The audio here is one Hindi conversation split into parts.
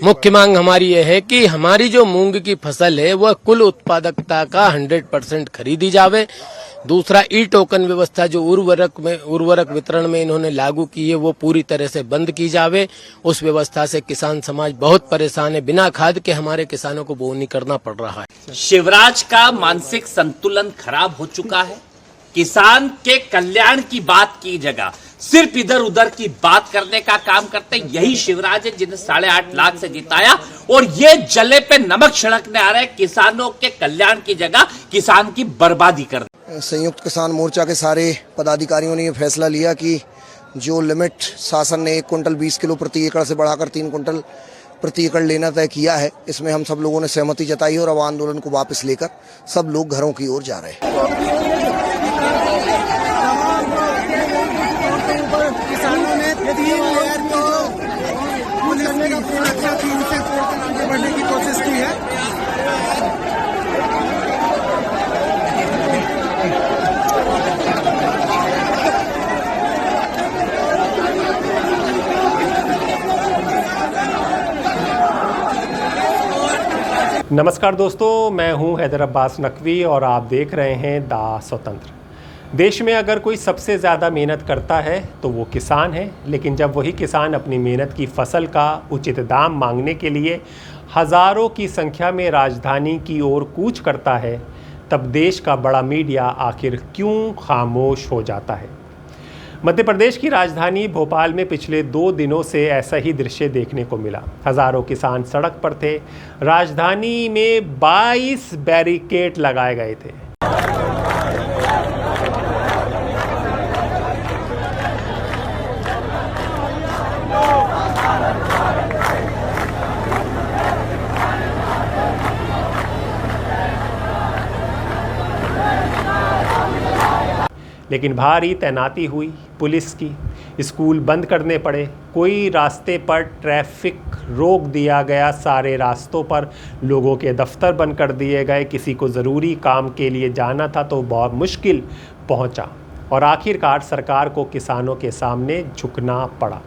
मुख्य मांग हमारी यह है कि हमारी जो मूंग की फसल है वह कुल उत्पादकता का 100% खरीदी जावे। दूसरा, ई टोकन व्यवस्था जो उर्वरक वितरण में इन्होंने लागू की है वो पूरी तरह से बंद की जावे। उस व्यवस्था से किसान समाज बहुत परेशान है। बिना खाद के हमारे किसानों को बोनी करना पड़ रहा है। शिवराज का मानसिक संतुलन खराब हो चुका है। किसान के कल्याण की बात की जगह सिर्फ इधर उधर की बात करने का काम करते। यही शिवराज है जिन्हें 8.5 लाख से जिताया और ये जले पे नमक छिड़कने आ रहे। किसानों के कल्याण की जगह किसान की बर्बादी कर। संयुक्त किसान मोर्चा के सारे पदाधिकारियों ने यह फैसला लिया कि जो लिमिट शासन ने 1 कुंटल 20 किलो प्रति एकड़ से बढ़ाकर 3 कुंटल प्रति एकड़ लेना तय किया है, इसमें हम सब लोगों ने सहमति जताई और अब आंदोलन को वापस लेकर सब लोग घरों की ओर जा रहे हैं। किसानों ने 3 लेयर में जो सुरक्षा थी उसे तोड़कर आगे बढ़ने की कोशिश की है। नमस्कार दोस्तों, मैं हूं हैदर अब्बास नकवी और आप देख रहे हैं द स्वतंत्र। देश में अगर कोई सबसे ज़्यादा मेहनत करता है तो वो किसान है, लेकिन जब वही किसान अपनी मेहनत की फसल का उचित दाम मांगने के लिए हज़ारों की संख्या में राजधानी की ओर कूच करता है, तब देश का बड़ा मीडिया आखिर क्यों खामोश हो जाता है। मध्य प्रदेश की राजधानी भोपाल में पिछले 2 दिनों से ऐसा ही दृश्य देखने को मिला। हज़ारों किसान सड़क पर थे। राजधानी में 22 बैरिकेड लगाए गए थे। लेकिन भारी तैनाती हुई पुलिस की, स्कूल बंद करने पड़े, कोई रास्ते पर ट्रैफिक रोक दिया गया, सारे रास्तों पर लोगों के दफ्तर बंद कर दिए गए। किसी को ज़रूरी काम के लिए जाना था तो बहुत मुश्किल पहुंचा और आखिरकार सरकार को किसानों के सामने झुकना पड़ा।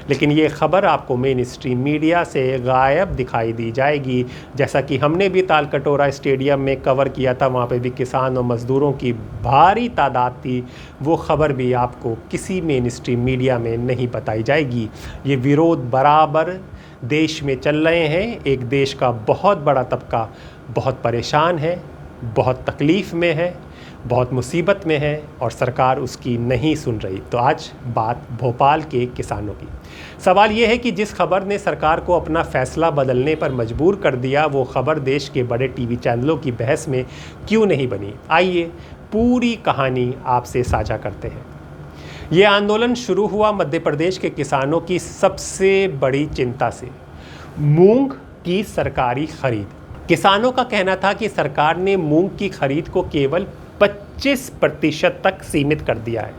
लेकिन ये खबर आपको मेन स्ट्रीम मीडिया से गायब दिखाई दी जाएगी। जैसा कि हमने भी तालकटोरा स्टेडियम में कवर किया था, वहाँ पे भी किसान और मज़दूरों की भारी तादाद थी। वो खबर भी आपको किसी मेन स्ट्रीम मीडिया में नहीं बताई जाएगी। ये विरोध बराबर देश में चल रहे हैं। एक देश का बहुत बड़ा तबका बहुत परेशान है, बहुत तकलीफ़ में है, बहुत मुसीबत में है और सरकार उसकी नहीं सुन रही। तो आज बात भोपाल के किसानों की। सवाल ये है कि जिस खबर ने सरकार को अपना फ़ैसला बदलने पर मजबूर कर दिया, वो खबर देश के बड़े टीवी चैनलों की बहस में क्यों नहीं बनी। आइए पूरी कहानी आपसे साझा करते हैं। ये आंदोलन शुरू हुआ मध्य प्रदेश के किसानों की सबसे बड़ी चिंता से, मूंग की सरकारी खरीद। किसानों का कहना था कि सरकार ने मूंग की खरीद को केवल 25% तक सीमित कर दिया है।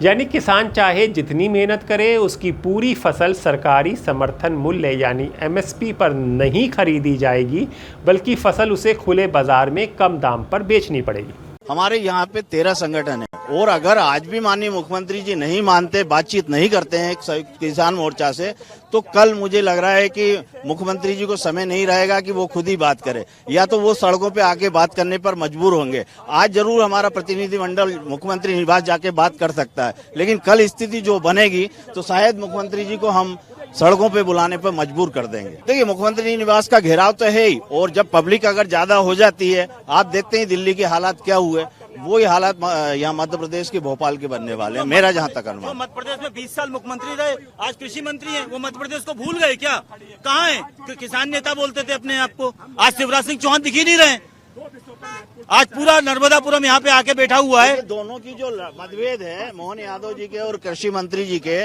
यानी किसान चाहे जितनी मेहनत करे, उसकी पूरी फसल सरकारी समर्थन मूल्य यानी MSP पर नहीं खरीदी जाएगी, बल्कि फसल उसे खुले बाजार में कम दाम पर बेचनी पड़ेगी। हमारे यहाँ पे 13 संगठन है और अगर आज भी माननीय मुख्यमंत्री जी नहीं मानते, बातचीत नहीं करते हैं किसान मोर्चा से, तो कल मुझे लग रहा है कि मुख्यमंत्री जी को समय नहीं रहेगा कि वो खुद ही बात करे, या तो वो सड़कों पे आके बात करने पर मजबूर होंगे। आज जरूर हमारा प्रतिनिधिमंडल मुख्यमंत्री निवास जाके बात कर सकता है, लेकिन कल स्थिति जो बनेगी तो शायद मुख्यमंत्री जी को हम सड़कों पे बुलाने पर मजबूर कर देंगे। देखिए, मुख्यमंत्री निवास का घेराव तो है ही, और जब पब्लिक अगर ज्यादा हो जाती है, आप देखते हैं दिल्ली के हालात क्या हुए, वो ही हालात यहाँ मध्य प्रदेश के भोपाल के बनने वाले हैं, मेरा जहाँ तक अनुमान। मध्य प्रदेश में 20 साल मुख्यमंत्री रहे, आज कृषि मंत्री हैं, वो मध्य प्रदेश को भूल गए क्या? कहाँ हैं? किसान नेता बोलते थे अपने आप को, आज शिवराज सिंह चौहान दिख ही नहीं रहे। आज पूरा नर्मदापुरम यहाँ पे आके बैठा हुआ है। दोनों की जो मतभेद है मोहन यादव जी के और कृषि मंत्री जी के,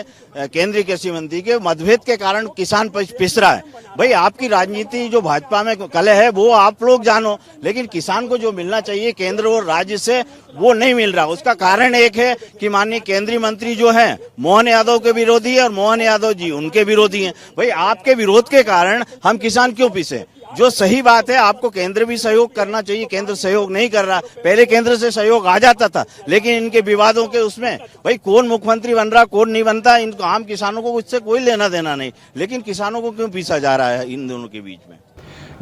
केंद्रीय कृषि मंत्री के मतभेद के कारण किसान पिस रहा है। भाई आपकी राजनीति जो भाजपा में कलह है वो आप लोग जानो, लेकिन किसान को जो मिलना चाहिए केंद्र और राज्य से वो नहीं मिल रहा। उसका कारण एक है कि माननीय केंद्रीय मंत्री जो है मोहन यादव के विरोधी है और मोहन यादव जी उनके विरोधी हैं। भाई आपके विरोध के कारण हम किसान क्यों पिसे? जो सही बात है, आपको केंद्र भी सहयोग करना चाहिए, केंद्र सहयोग नहीं कर रहा। पहले केंद्र से सहयोग आ जाता था, लेकिन इनके विवादों के उसमें भाई कौन मुख्यमंत्री बन रहा कौन नहीं बनता, इनको आम किसानों को उससे कोई लेना देना नहीं, लेकिन किसानों को क्यों पीसा जा रहा है इन दोनों के बीच में।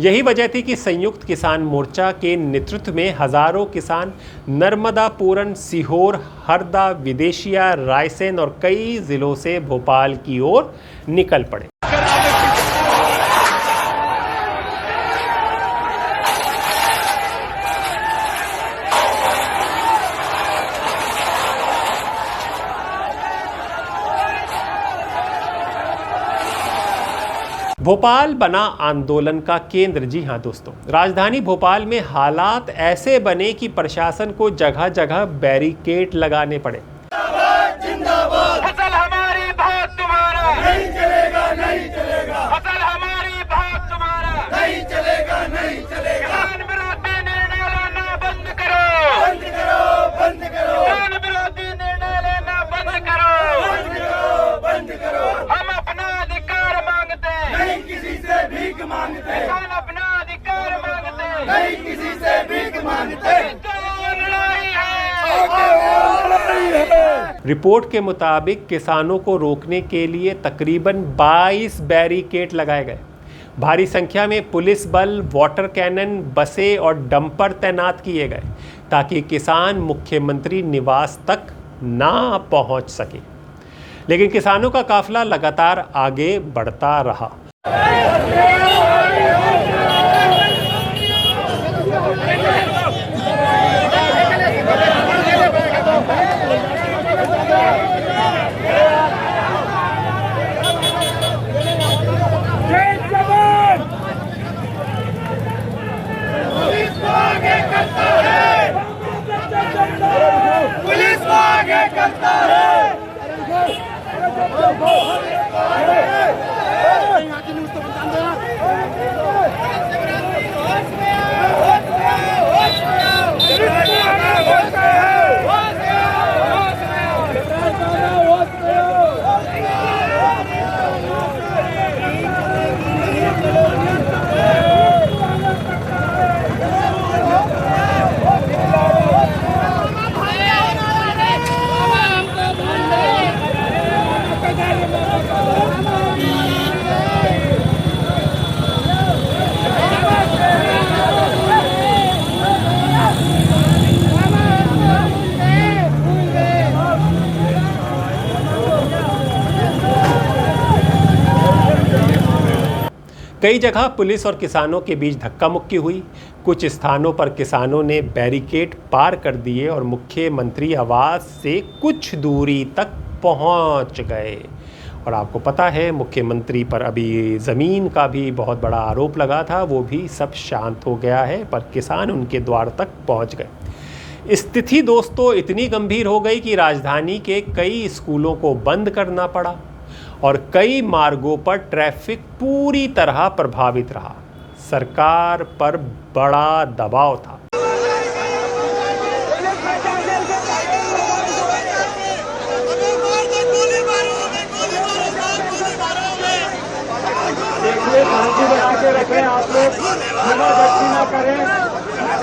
यही वजह थी कि संयुक्त किसान मोर्चा के नेतृत्व में हजारों किसान नर्मदापुरम, सीहोर, हरदा, विदेशिया, रायसेन और कई जिलों से भोपाल की ओर निकल पड़े। भोपाल बना आंदोलन का केंद्र। जी हां दोस्तों, राजधानी भोपाल में हालात ऐसे बने कि प्रशासन को जगह जगह बैरिकेड लगाने पड़े। फसल हमारी भाग तुम्हारा नहीं चलेगा, नहीं चलेगा। फसल हमारी भाग तुम्हारा नहीं चलेगा, नहीं चलेगा। किसान विरोधी निर्णय लेना बंद करो, बंद करो, बंद करो। किसान विरोधी निर्णय लेना बंद करो, बंद करो, बंद करो। हम अपना अधिकार मांगते नहीं किसी से भीख मांगते। किसान अपना अधिकार मांगते नहीं किसी से भीख मांगते। लड़ाई है। रिपोर्ट के मुताबिक किसानों को रोकने के लिए तकरीबन 22 बैरिकेड लगाए गए। भारी संख्या में पुलिस बल, वाटर कैनन, बसें और डंपर तैनात किए गए ताकि किसान मुख्यमंत्री निवास तक ना पहुंच सके। लेकिन किसानों का काफिला लगातार आगे बढ़ता रहा। पुलिस को आगे करता है। कई जगह पुलिस और किसानों के बीच धक्का मुक्की हुई। कुछ स्थानों पर किसानों ने बैरिकेड पार कर दिए और मुख्यमंत्री आवास से कुछ दूरी तक पहुंच गए। और आपको पता है, मुख्यमंत्री पर अभी ज़मीन का भी बहुत बड़ा आरोप लगा था, वो भी सब शांत हो गया है, पर किसान उनके द्वार तक पहुंच गए। स्थिति दोस्तों इतनी गंभीर हो गई कि राजधानी के कई स्कूलों को बंद करना पड़ा और कई मार्गों पर ट्रैफिक पूरी तरह प्रभावित रहा। सरकार पर बड़ा दबाव था। शांति बना के रखें, आप लोग जबरदस्ती ना करें,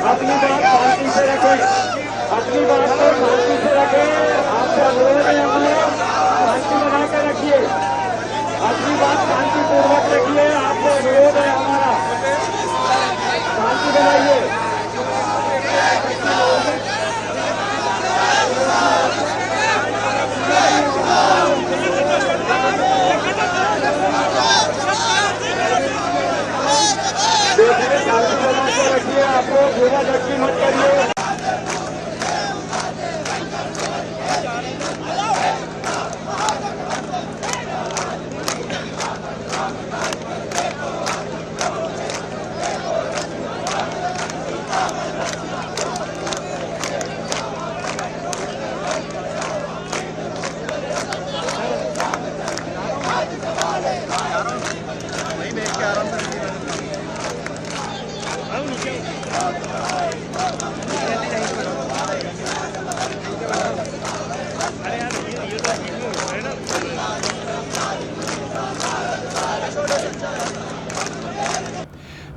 अपनी बात शांति से रखें, अपनी बात को शांति से रखें। आपसे अनुरोध है हमारा, शांति बना के रखिए, अपनी बात शांतिपूर्वक रखिए। आपसे अनुरोध है हमारा, शांति बनाइए। रखिए, आप लोग जबरदस्ती मत करिए।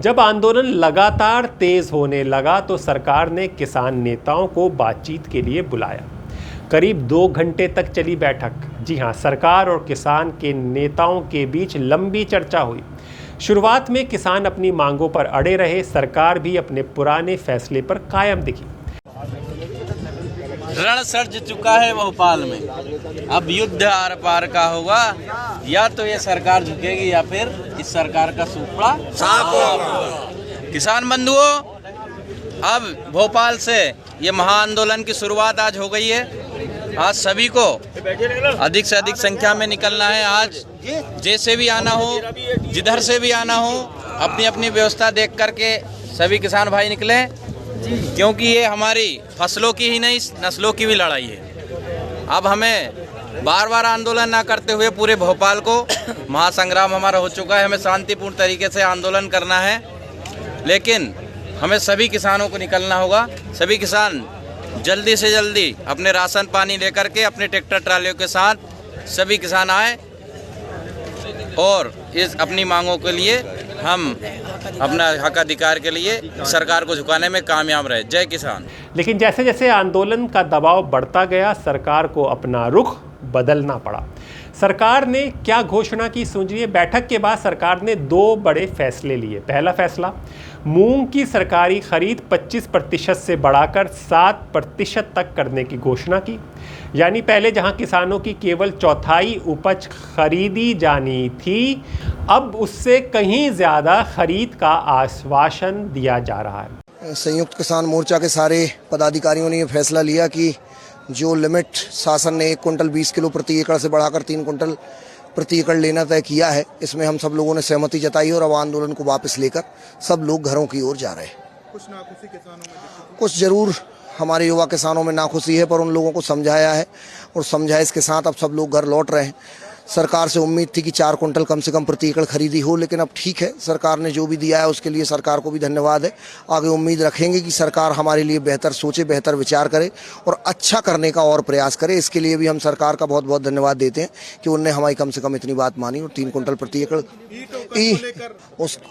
जब आंदोलन लगातार तेज होने लगा तो सरकार ने किसान नेताओं को बातचीत के लिए बुलाया। करीब 2 घंटे तक चली बैठक। जी हां, सरकार और किसान के नेताओं के बीच लंबी चर्चा हुई। शुरुआत में किसान अपनी मांगों पर अड़े रहे, सरकार भी अपने पुराने फैसले पर कायम दिखी। रण सर्ज चुका है भोपाल में, अब युद्ध आर पार का होगा। या तो ये सरकार झुकेगी या फिर इस सरकार का सूपड़ा साफ होगा। किसान बंधुओं, अब भोपाल से ये महाआंदोलन की शुरुआत आज हो गई है। आज सभी को अधिक से अधिक संख्या में निकलना है। आज जैसे भी आना हो, जिधर से भी आना हो, अपनी अपनी व्यवस्था देख करके सभी किसान भाई निकले, क्योंकि ये हमारी फसलों की ही नहीं नस्लों की भी लड़ाई है। अब हमें बार बार आंदोलन ना करते हुए पूरे भोपाल को महासंग्राम हमारा हो चुका है। हमें शांतिपूर्ण तरीके से आंदोलन करना है, लेकिन हमें सभी किसानों को निकलना होगा। सभी किसान जल्दी से जल्दी अपने राशन पानी लेकर के अपने ट्रैक्टर ट्रालियों के साथ सभी किसान आए और इस अपनी मांगों के लिए हम अपना हक अधिकार के लिए सरकार को झुकाने में कामयाब रहे। जय किसान। लेकिन जैसे जैसे आंदोलन का दबाव बढ़ता गया, सरकार को अपना रुख बदलना पड़ा। सरकार ने क्या घोषणा की, सुनिए। बैठक के बाद सरकार ने 2 बड़े फैसले लिए। पहला फैसला, मूंग की सरकारी खरीद 25% से बढ़ाकर 7% तक करने की घोषणा की। यानी पहले जहां किसानों की केवल 1/4 उपज खरीदी जानी थी, अब उससे कहीं ज़्यादा खरीद का आश्वासन दिया जा रहा है। संयुक्त किसान मोर्चा के सारे पदाधिकारियों ने ये फैसला लिया कि जो लिमिट शासन ने 1 कुंटल 20 किलो प्रति एकड़ से बढ़ाकर 3 कुंटल प्रति एकड़ लेना तय किया है, इसमें हम सब लोगों ने सहमति जताई और अब आंदोलन को वापस लेकर सब लोग घरों की ओर जा रहे हैं। कुछ नाखुशी किसानों में, कुछ जरूर हमारे युवा किसानों में नाखुशी है, पर उन लोगों को समझाया है और समझाइश के साथ अब सब लोग घर लौट रहे हैं। सरकार से उम्मीद थी कि 4 कुंटल कम से कम प्रति एकड़ खरीदी हो, लेकिन अब ठीक है, सरकार ने जो भी दिया है उसके लिए सरकार को भी धन्यवाद है। आगे उम्मीद रखेंगे कि सरकार हमारे लिए बेहतर सोचे, बेहतर विचार करे और अच्छा करने का और प्रयास करे। इसके लिए भी हम सरकार का बहुत बहुत धन्यवाद देते हैं कि उनने हमारी कम से कम इतनी बात मानी और 3 कुंटल प्रति एकड़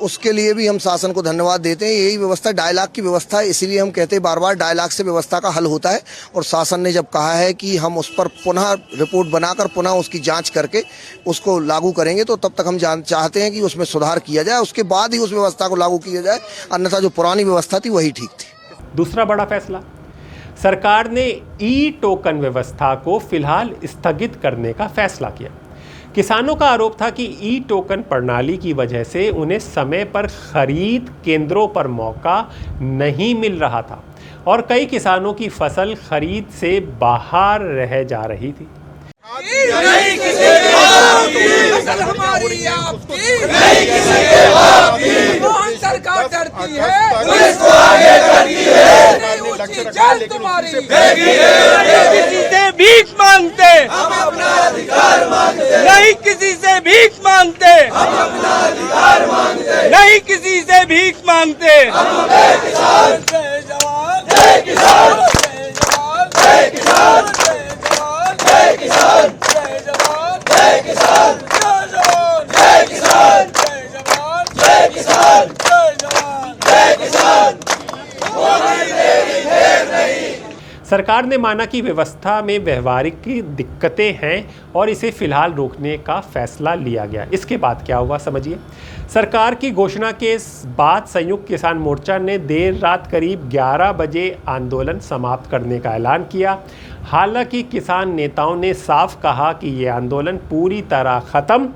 उसके लिए भी हम शासन को धन्यवाद देते हैं। यही व्यवस्था डायलॉग की व्यवस्था है, इसीलिए हम कहते हैं बार बार डायलॉग से व्यवस्था का हल होता है। और शासन ने जब कहा है कि हम उस पर पुनः रिपोर्ट बनाकर पुनः उसकी जांच करके उसको लागू करेंगे, तो तब तक हम चाहते हैं कि उसमें सुधार किया जाए, उसके बाद ही उस व्यवस्था को लागू किया जाए, अन्यथा जो पुरानी व्यवस्था थी वही ठीक थी। दूसरा बड़ा फैसला, सरकार ने ई टोकन व्यवस्था को फिलहाल स्थगित करने का फैसला किया। किसानों का आरोप था कि ई टोकन प्रणाली की वजह से उन्हें समय पर खरीद केंद्रों पर मौका नहीं मिल रहा था और कई किसानों की फसल खरीद से बाहर रह जा रही थी। नहीं किसी फसल हमारी आपकी, नहीं किसी के बाप की, कौन सरकार डरती है, पुलिस को आगे करती है, नहीं ऊंची जेल तुम्हारी, नहीं किसी से भीख मांगते, हम अपना अधिकार मांगते, नहीं किसी से भीख मांगते, हम अपना अधिकार मांगते, नहीं किसी से भीख मांगते, हम जय किसान, जय जवान, जय किसान, जय जवान, जय किसान, जय किसान, जय जवान, जय किसान, जय जवान, जय किसान, जय जवान, जय किसान, जय जवान, जय किसान। सरकार ने माना कि व्यवस्था में व्यवहारिक की दिक्कतें हैं और इसे फिलहाल रोकने का फैसला लिया गया। इसके बाद क्या हुआ, समझिए। सरकार की घोषणा के बाद संयुक्त किसान मोर्चा ने देर रात करीब 11 बजे आंदोलन समाप्त करने का ऐलान किया। हालांकि किसान नेताओं ने साफ कहा कि ये आंदोलन पूरी तरह ख़त्म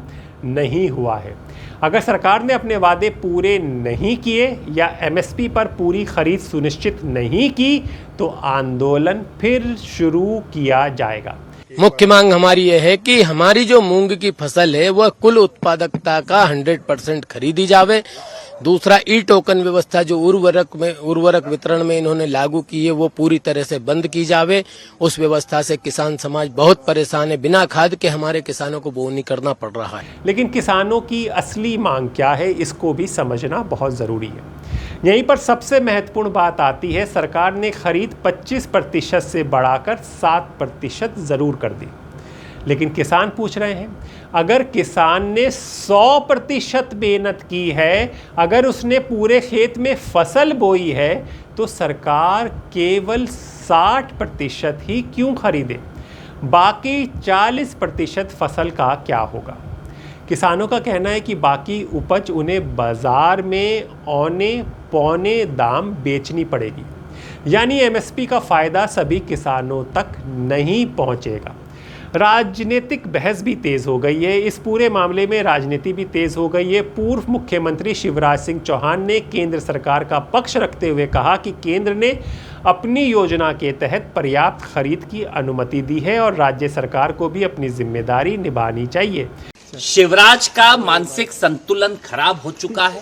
नहीं हुआ है। अगर सरकार ने अपने वादे पूरे नहीं किए या एमएसपी पर पूरी खरीद सुनिश्चित नहीं की तो आंदोलन फिर शुरू किया जाएगा। मुख्य मांग हमारी यह है कि हमारी जो मूंग की फसल है वह कुल उत्पादकता का 100% खरीदी जावे। दूसरा, ई टोकन व्यवस्था जो उर्वरक वितरण में इन्होंने लागू की है वो पूरी तरह से बंद की जावे। उस व्यवस्था से किसान समाज बहुत परेशान है। बिना खाद के हमारे किसानों को बोनी करना पड़ रहा है। लेकिन किसानों की असली मांग क्या है, इसको भी समझना बहुत ज़रूरी है। यहीं पर सबसे महत्वपूर्ण बात आती है, सरकार ने खरीद 25% से बढ़ाकर 7% ज़रूर कर दी। लेकिन किसान पूछ रहे हैं, अगर किसान ने 100% मेहनत की है, अगर उसने पूरे खेत में फसल बोई है, तो सरकार केवल 60% ही क्यों खरीदे? बाकी 40% फसल का क्या होगा? किसानों का कहना है कि बाकी उपज उन्हें बाजार में औने पौने दाम बेचनी पड़ेगी, यानी एमएसपी का फ़ायदा सभी किसानों तक नहीं पहुंचेगा। राजनीतिक बहस भी तेज़ हो गई है। इस पूरे मामले में राजनीति भी तेज़ हो गई है। पूर्व मुख्यमंत्री शिवराज सिंह चौहान ने केंद्र सरकार का पक्ष रखते हुए कहा कि केंद्र ने अपनी योजना के तहत पर्याप्त खरीद की अनुमति दी है और राज्य सरकार को भी अपनी जिम्मेदारी निभानी चाहिए। शिवराज का मानसिक संतुलन खराब हो चुका है।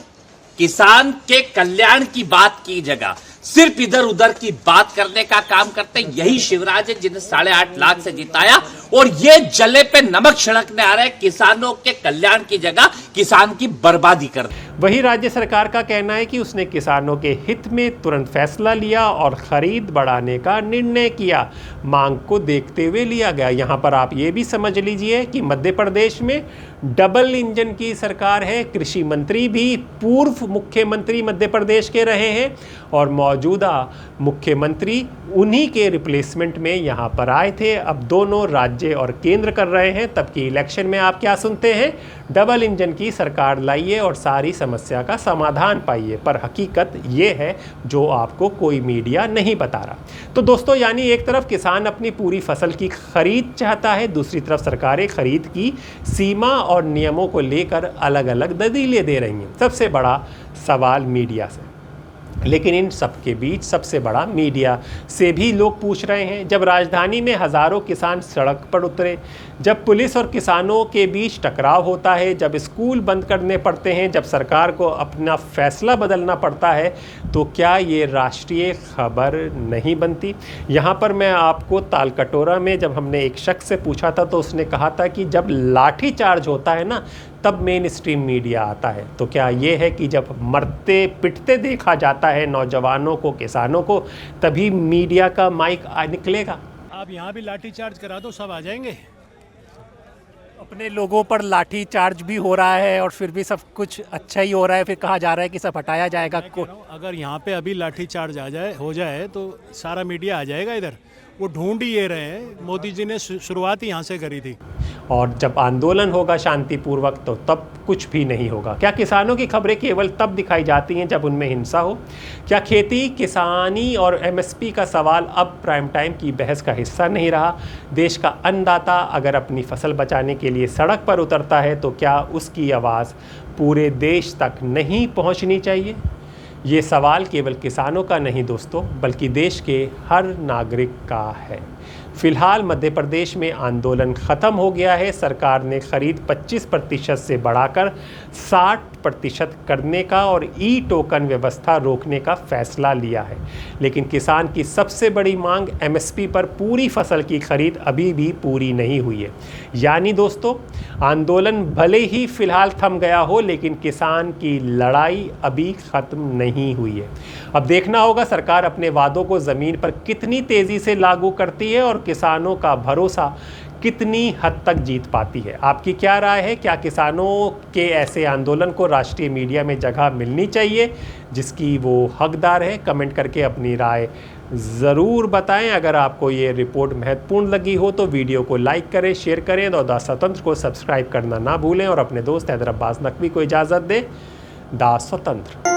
किसान के कल्याण की बात की जगह सिर्फ इधर उधर की बात करने का काम करते यही शिवराज है जिन्हें 8.5 लाख से जिताया, और ये जले पे नमक छिड़कने आ रहे हैं किसानों के कल्याण की जगह किसान की बर्बादी कर। वही राज्य सरकार का कहना है कि उसने किसानों के हित में तुरंत फैसला लिया और खरीद बढ़ाने का निर्णय किया। मांग को देखते हुए लिया गया। यहाँ पर आप ये भी समझ लीजिए कि मध्य प्रदेश में डबल इंजन की सरकार है। कृषि मंत्री भी पूर्व मुख्यमंत्री मध्य प्रदेश के रहे हैं और मौजूदा मुख्यमंत्री उन्हीं के रिप्लेसमेंट में यहाँ पर आए थे। अब दोनों राज्य और केंद्र कर रहे हैं। तब की इलेक्शन में आप क्या सुनते हैं? डबल इंजन की सरकार लाइए और सारी समस्या का समाधान पाइए। पर हकीकत ये है जो आपको कोई मीडिया नहीं बता रहा। तो दोस्तों, यानी एक तरफ किसान अपनी पूरी फसल की खरीद चाहता है, दूसरी तरफ सरकारें खरीद की सीमा और नियमों को लेकर अलग अलग दलीलें दे रही हैं। सबसे बड़ा सवाल मीडिया से, लेकिन इन सब के बीच सबसे बड़ा मीडिया से भी लोग पूछ रहे हैं। जब राजधानी में हज़ारों किसान सड़क पर उतरे, जब पुलिस और किसानों के बीच टकराव होता है, जब स्कूल बंद करने पड़ते हैं, जब सरकार को अपना फैसला बदलना पड़ता है, तो क्या ये राष्ट्रीय खबर नहीं बनती? यहाँ पर मैं आपको तालकटोरा में जब हमने एक शख्स से पूछा था तो उसने कहा था कि जब लाठी चार्ज होता है ना, तब मेन स्ट्रीम मीडिया आता है। तो क्या ये है कि जब मरते पिटते देखा जाता है नौजवानों को, किसानों को, तभी मीडिया का माइक निकलेगा? आप यहाँ भी लाठी चार्ज करा दो, सब आ जाएंगे। अपने लोगों पर लाठी चार्ज भी हो रहा है और फिर भी सब कुछ अच्छा ही हो रहा है, फिर कहा जा रहा है कि सब हटाया जाएगा। अगर यहाँ पे अभी लाठी चार्ज हो जाए तो सारा मीडिया आ जाएगा इधर। वो ढूंढ ही ये रहे हैं। मोदी जी ने शुरुआत ही यहाँ से करी थी। और जब आंदोलन होगा शांतिपूर्वक तो तब कुछ भी नहीं होगा। क्या किसानों की खबरें केवल तब दिखाई जाती हैं जब उनमें हिंसा हो? क्या खेती, किसानी और एमएसपी का सवाल अब प्राइम टाइम की बहस का हिस्सा नहीं रहा? देश का अन्नदाता अगर अपनी फसल बचाने के लिए सड़क पर उतरता है तो क्या उसकी आवाज़ पूरे देश तक नहीं पहुंचनी चाहिए? ये सवाल केवल किसानों का नहीं दोस्तों, बल्कि देश के हर नागरिक का है। फिलहाल मध्य प्रदेश में आंदोलन ख़त्म हो गया है। सरकार ने खरीद 25% से बढ़ाकर 60% करने का और ई टोकन व्यवस्था रोकने का फैसला लिया है। लेकिन किसान की सबसे बड़ी मांग एमएसपी पर पूरी फसल की खरीद अभी भी पूरी नहीं हुई है। यानी दोस्तों, आंदोलन भले ही फिलहाल थम गया हो, लेकिन किसान की लड़ाई अभी ख़त्म नहीं हुई है। अब देखना होगा सरकार अपने वादों को ज़मीन पर कितनी तेज़ी से लागू करती है और किसानों का भरोसा कितनी हद तक जीत पाती है। आपकी क्या राय है? क्या किसानों के ऐसे आंदोलन को राष्ट्रीय मीडिया में जगह मिलनी चाहिए जिसकी वो हकदार है? कमेंट करके अपनी राय ज़रूर बताएं। अगर आपको ये रिपोर्ट महत्वपूर्ण लगी हो तो वीडियो को लाइक करें, शेयर करें और द स्वतंत्र को सब्सक्राइब करना ना भूलें और अपने दोस्त हैदर अब्बास नकवी को इजाज़त दें। द स्वतंत्र।